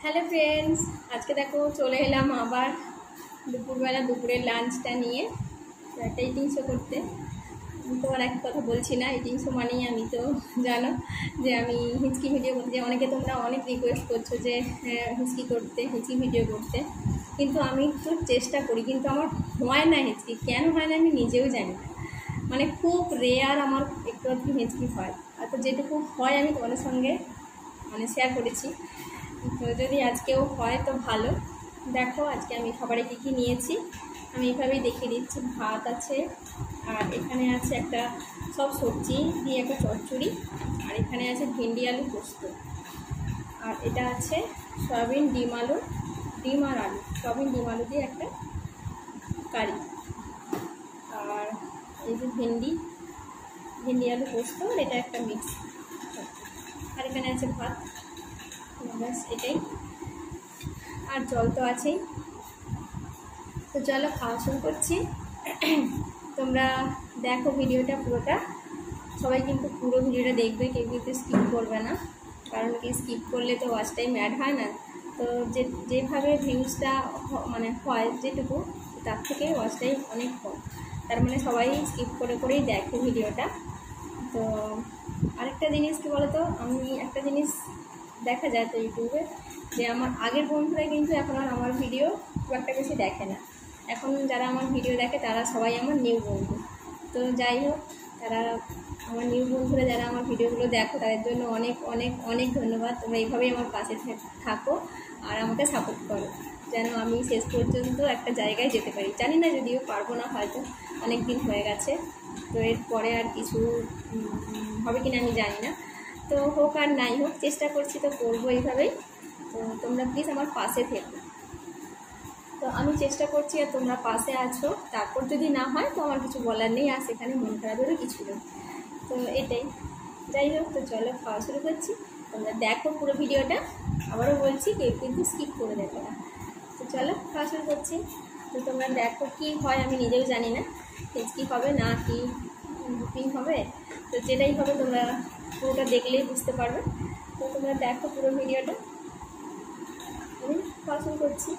Hello friends, আজকে দেখো চলে এলাম আবার দুপুরবেলা দুপুরের লাঞ্চটা নিয়ে একটা ইটিং শো করতে। তোমার এক কথা বলছি না, ইটিং শো মানেই আমি তো জানো যে আমি হিচকি ভিডিও করতে যাই। অনেকে তোমরা অনেক রিকোয়েস্ট করছো যে হিচকি ভিডিও করতে, কিন্তু আমি তো চেষ্টা করি, কিন্তু আমার হয় না হিচকি। কেন হয় না আমি নিজেও জানি না, মানে খুব রেয়ার আমার একটু একটু হিচকি হয়। আর তো যেটুকু হয় আমি তোমাদের সঙ্গে শেয়ার করেছি। তো যদি আজকেও হয় তো ভালো। দেখো আজকে আমি খাবারে কী কী নিয়েছি আমি এইভাবেই দেখিয়ে দিচ্ছি। ভাত আছে, আর এখানে আছে একটা সব সবজি দিয়ে একটা চচ্চড়ি, আর এখানে আছে ভেন্ডি আলু পোস্ত, আর এটা আছে সয়াবিন ডিম আর আলু, সয়াবিন ডিম আলু দিয়ে একটা কারি, আর এই যে ভেন্ডি আলু পোস্ত, আর এটা একটা মিক্স, আর এখানে আছে ভাত। ব্যাস এটাই, আর জল তো আছেই। তো চলো খাওয়া শুরু করছি। তোমরা দেখো ভিডিওটা পুরোটা, সবাই কিন্তু পুরো ভিডিওটা দেখবে, কেউ কিন্তু স্কিপ করবে না, কারণ কি স্কিপ করলে তো ওয়াচ টাইম অ্যাড হয় না। তো যেভাবে ভিউজটা হয় যেটুকু, তার থেকে ওয়াচ টাইম অনেক কম, তার মানে সবাই স্কিপ করেই দেখে ভিডিওটা। তো আরেকটা জিনিস কী বলো তো, আমি একটা জিনিস দেখা যায় তো ইউটিউবে, যে আমার আগের বন্ধুরা কিন্তু এখন আর আমার ভিডিও খুব একটা বেশি দেখে না। এখন যারা আমার ভিডিও দেখে তারা সবাই আমার নিউ বন্ধু। তো যাই হোক, তারা আমার নিউ বন্ধুরা যারা আমার ভিডিওগুলো দেখো, তাদের জন্য অনেক অনেক অনেক ধন্যবাদ। তোমরা এইভাবেই আমার পাশে থাকো আর আমাকে সাপোর্ট করো, যেন আমি শেষ পর্যন্ত একটা জায়গায় যেতে পারি। জানি না, যদিও পারবো না, হয়তো অনেক দিন হয়ে গেছে, তো এরপরে আর কিছু হবে কিনা আমি জানি না। তো হোক আর নাই হোক, চেষ্টা করছি তো করবো এইভাবেই। তো তোমরা প্লিজ আমার পাশে থেকো। তো আমি চেষ্টা করছি আর তোমরা পাশে আছো, তারপর যদি না হয় তো আমার কিছু বলার নেই, আর সেখানে মন খারাপেরও কিছু নেই। তো এটাই, যাই হোক, তো চলো খাওয়া শুরু করছি। তোমরা দেখো পুরো ভিডিওটা, আবারও বলছি কেউ কিন্তু স্কিপ করে দেবে না। তো চলো খাওয়া শুরু করছি। তো তোমরা দেখো কি হয়, আমি নিজেও জানি না কি হবে না কি বুকিং হবে। তো যেটাই হবে তোমরা পুরোটা দেখলেই বুঝতে পারবে। তো তোমরা দেখো পুরো ভিডিওটা, আমি খাওয়া শুরু করছি।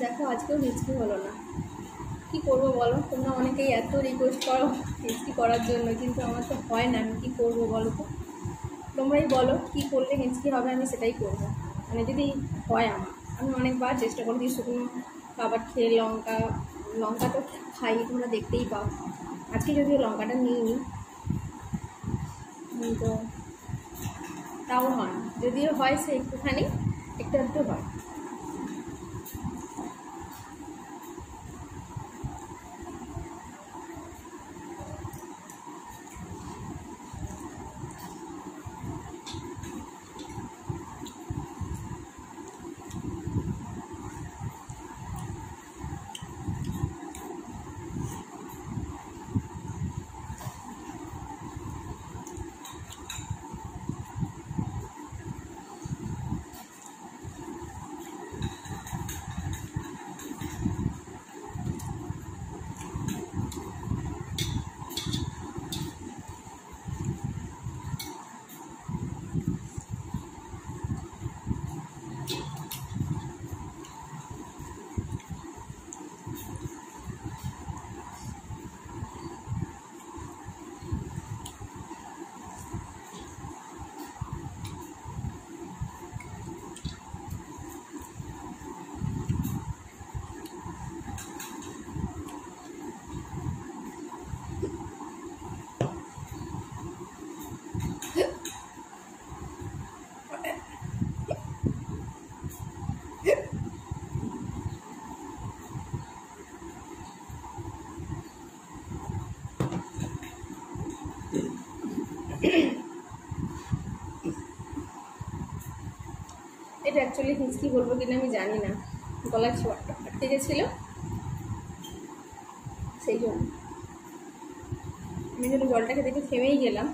দেখো আজকেও হিচকি হলো না, কি করবো বলো? তোমরা অনেকেই এত রিকোয়েস্ট করো হিচকি করার জন্য, কিন্তু আমার তো হয় না। আমি কী করবো বলো তো? তোমরাই বলো কি করলে হিচকি হবে, আমি সেটাই করবো। মানে যদি হয় আমি অনেকবার চেষ্টা করেছি শুকনো খাবার খেয়ে, লঙ্কা তো খাই, তোমরা দেখতেই পাও। আজকে যদিও লঙ্কাটা নিইনি, তো তাও হয়, যদিও হয় সে একটুখানি, একটু হয়। এটা অ্যাকচুয়ালি হিচকি বলবো কিনা আমি জানি না, গলায় ছোঁয়াটা আটকে গেছিলো, সেই জন্য আমি যদি জলটাকে দেখে থেমেই গেলাম।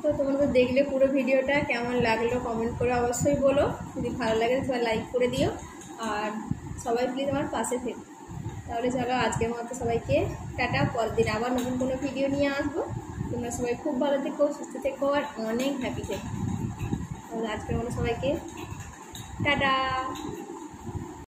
তো তোমরা তো দেখলে পুরো ভিডিওটা, কেমন লাগলো কমেন্ট করে অবশ্যই বলো। যদি ভালো লাগে সবাই লাইক করে দিও, আর সবাই প্লিজ আমার পাশে থেকো। তাহলে চলো আজকের মতো সবাইকে টাটা, পরদিন আবার নতুন কোনো ভিডিও নিয়ে আসবো। তোমরা সবাই খুব ভালো থেকো, সুস্থ থেকো, আর অনেক হ্যাপি থেকো। তাহলে আজকের মতো সবাইকে টাটা।